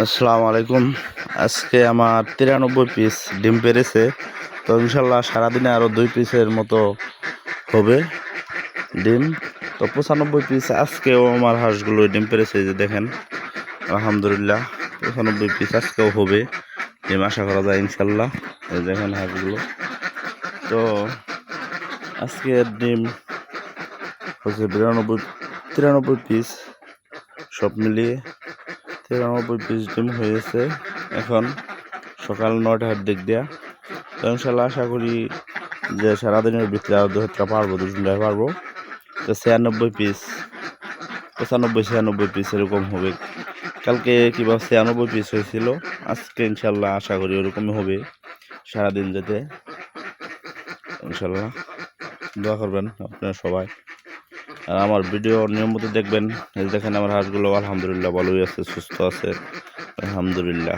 আসসালামু আলাইকুম। আজকে আমার 93 পিস ডিম পেরেছে। তো ইনশাল্লাহ সারাদিনে আরও 2 পিসের মতো হবে ডিম। তো 95 পিস আজকেও আমার হাঁসগুলো ডিম পেরেছে, এই যে দেখেন। আলহামদুলিল্লাহ 95 পিস আজকেও হবে ডিম, আশা করা যায় ইনশাল্লাহ। এই দেখেন হাঁসগুলো। তো আজকের ডিম হচ্ছে 93 পিস, সব মিলিয়ে 93 পিস ডিম হয়েছে। এখন সকাল 9টার দিক দিয়া। তো ইনশাল্লাহ আশা করি যে সারাদিনের ভিতরে আরও 2টা পারবো, 2 পারবো। তো 96 পিস, 95-96 পিস এরকম হবে। কালকে কিংবা 96 পিস হয়েছিল, আজকে ইনশাল্লাহ আশা করি ওরকমই হবে সারাদিন যেতে ইনশাল্লাহ। দোয়া করবেন আপনারা সবাই, আর আমার ভিডিও নিয়মিত দেখবেন। এই দেখেন আমার হাঁসগুলো আলহামদুলিল্লাহ ভালোই আছে, সুস্থ আছে আলহামদুলিল্লাহ।